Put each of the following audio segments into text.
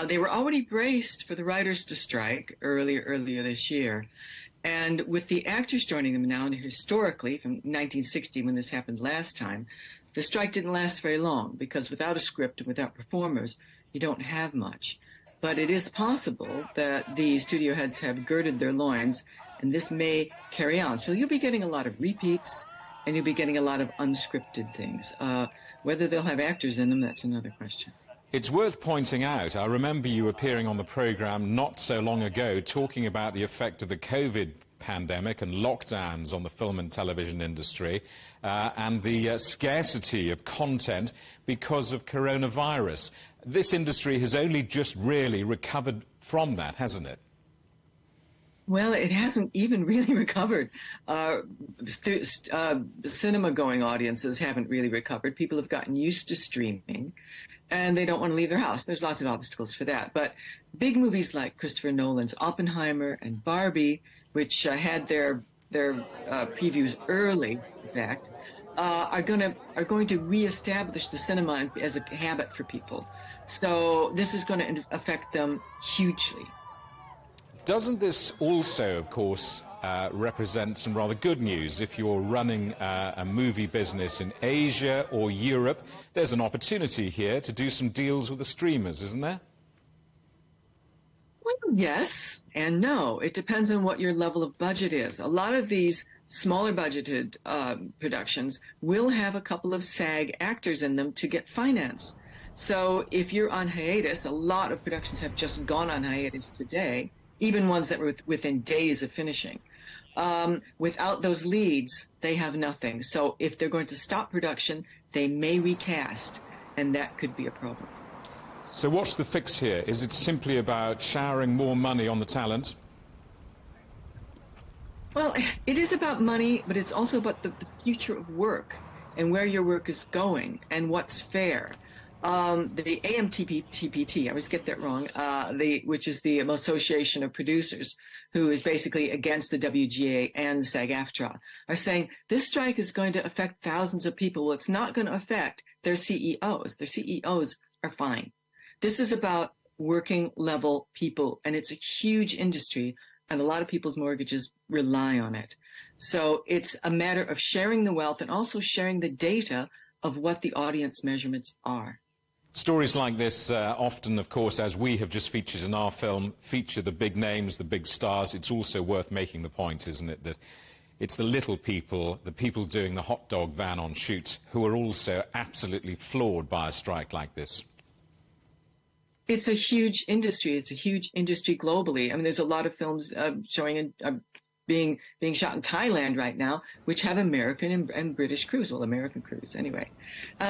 They were already braced for the writers to strike earlier this year. And with the actors joining them now, and historically, from 1960 when this happened last time, the strike didn't last very long because without a script and without performers, you don't have much. But it is possible that the studio heads have girded their loins, and this may carry on. So you'll be getting a lot of repeats, and you'll be getting a lot of unscripted things. Whether they'll have actors in them, that's another question. It's worth pointing out, I remember you appearing on the programme not so long ago talking about the effect of the COVID pandemic and lockdowns on the film and television industry and the scarcity of content because of coronavirus. This industry has only just really recovered from that, hasn't it? Well, it hasn't even really recovered. Cinema-going audiences haven't really recovered. People have gotten used to streaming, and they don't want to leave their house. There's lots of obstacles for that. But big movies like Christopher Nolan's Oppenheimer and Barbie, which had their previews early, in fact, are going to reestablish the cinema as a habit for people. So this is going to affect them hugely. Doesn't this also, of course, represent some rather good news? If you're running a movie business in Asia or Europe, there's an opportunity here to do some deals with the streamers, isn't there? Well, yes and no. It depends on what your level of budget is. A lot of these smaller budgeted productions will have a couple of SAG actors in them to get finance. So if you're on hiatus, a lot of productions have just gone on hiatus today, even ones that were within days of finishing. Without those leads, they have nothing. So if they're going to stop production, they may recast, and that could be a problem. So what's the fix here? Is it simply about showering more money on the talent? Well, it is about money, but it's also about the future of work and where your work is going and what's fair. The AMTPT, I always get that wrong, which is the Association of Producers, who is basically against the WGA and SAG-AFTRA, are saying this strike is going to affect thousands of people. Well, it's not going to affect their CEOs. Their CEOs are fine. This is about working level people, and it's a huge industry, and a lot of people's mortgages rely on it. So it's a matter of sharing the wealth and also sharing the data of what the audience measurements are. Stories like this often, of course, as we have just featured in our film, feature the big names, the big stars. It's also worth making the point, isn't it, that it's the little people, the people doing the hot dog van on shoot, who are also absolutely floored by a strike like this. It's a huge industry. It's a huge industry globally. I mean, there's a lot of films showing being shot in Thailand right now, which have American and British crews, well, American crews anyway.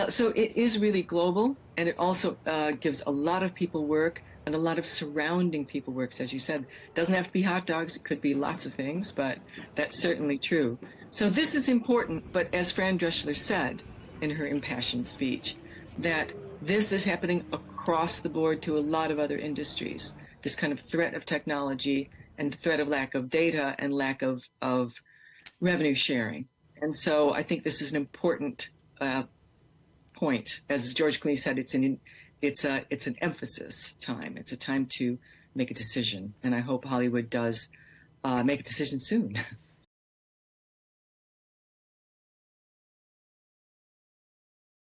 So it is really global, and it also gives a lot of people work and a lot of surrounding people work. As you said, it doesn't have to be hot dogs. It could be lots of things, but that's certainly true. So this is important, but as Fran Drescher said in her impassioned speech, that this is happening across the board to a lot of other industries, this kind of threat of technology and the threat of lack of data and lack of revenue sharing. And so I think this is an important point. As George Clooney said, it's an emphasis time. It's a time to make a decision. And I hope Hollywood does make a decision soon.